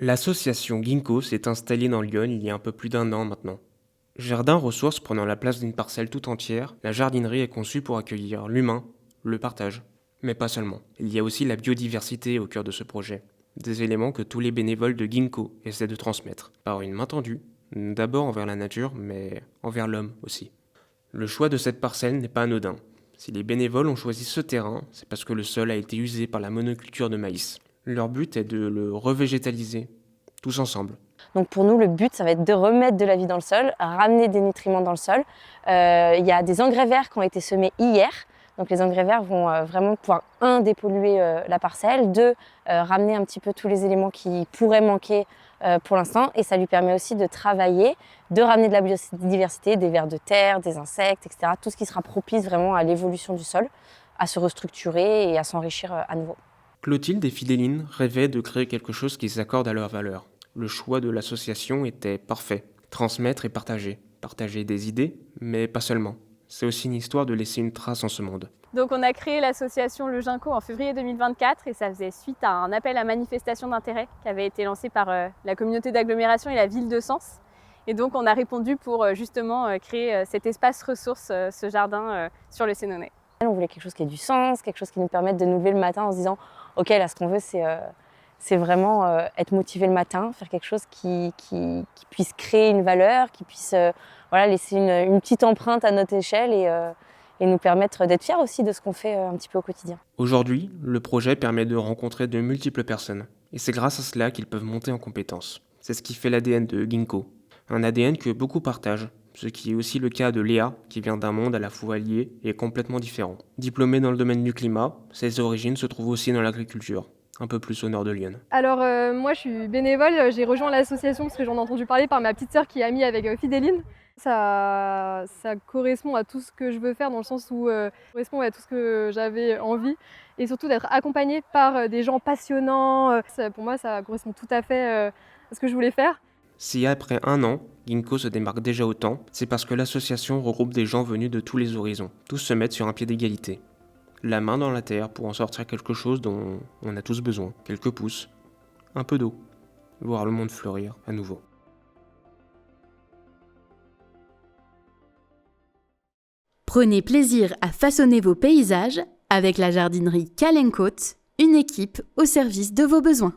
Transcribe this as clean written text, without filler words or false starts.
L'association Ginkgo s'est installée dans Lyon il y a un peu plus d'1 an maintenant. Jardin ressources prenant la place d'une parcelle tout entière, la jardinerie est conçue pour accueillir l'humain, le partage. Mais pas seulement. Il y a aussi la biodiversité au cœur de ce projet. Des éléments que tous les bénévoles de Ginkgo essaient de transmettre, par une main tendue, d'abord envers la nature, mais envers l'homme aussi. Le choix de cette parcelle n'est pas anodin. Si les bénévoles ont choisi ce terrain, c'est parce que le sol a été usé par la monoculture de maïs. Leur but est de le revégétaliser, tous ensemble. Donc pour nous, le but, ça va être de remettre de la vie dans le sol, ramener des nutriments dans le sol. Il y a des engrais verts qui ont été semés hier. Donc les engrais verts vont vraiment pouvoir, dépolluer la parcelle, ramener un petit peu tous les éléments qui pourraient manquer pour l'instant. Et ça lui permet aussi de travailler, de ramener de la biodiversité, des vers de terre, des insectes, etc. Tout ce qui sera propice vraiment à l'évolution du sol, à se restructurer et à s'enrichir à nouveau. Clotilde et Fidéline rêvaient de créer quelque chose qui s'accorde à leurs valeurs. Le choix de l'association était parfait. Transmettre et partager. Partager des idées, mais pas seulement. C'est aussi une histoire de laisser une trace en ce monde. Donc on a créé l'association Le Ginkgo en février 2024 et ça faisait suite à un appel à manifestation d'intérêt qui avait été lancé par la communauté d'agglomération et la ville de Sens. Et donc on a répondu pour justement créer cet espace ressource, ce jardin sur le Sénonais. On voulait quelque chose qui ait du sens, quelque chose qui nous permette de nous lever le matin en se disant « Ok, là ce qu'on veut c'est vraiment être motivé le matin, faire quelque chose qui puisse créer une valeur, qui puisse laisser une petite empreinte à notre échelle et nous permettre d'être fiers aussi de ce qu'on fait un petit peu au quotidien. » Aujourd'hui, le projet permet de rencontrer de multiples personnes. Et c'est grâce à cela qu'ils peuvent monter en compétences. C'est ce qui fait l'ADN de Ginkgo. Un ADN que beaucoup partagent. Ce qui est aussi le cas de Léa, qui vient d'un monde à la fois lié et complètement différent. Diplômée dans le domaine du climat, ses origines se trouvent aussi dans l'agriculture, un peu plus au nord de Lyon. Alors moi je suis bénévole, j'ai rejoint l'association parce que j'en ai entendu parler par ma petite sœur qui est amie avec Fidéline. Ça correspond à tout ce que je veux faire dans le sens où ça correspond à tout ce que j'avais envie et surtout d'être accompagnée par des gens passionnants. Pour moi ça correspond tout à fait à ce que je voulais faire. Si après 1 an, Ginkgo se démarque déjà autant, c'est parce que l'association regroupe des gens venus de tous les horizons. Tous se mettent sur un pied d'égalité. La main dans la terre pour en sortir quelque chose dont on a tous besoin. Quelques pousses, un peu d'eau, voir le monde fleurir à nouveau. Prenez plaisir à façonner vos paysages avec la jardinerie Calencote, une équipe au service de vos besoins.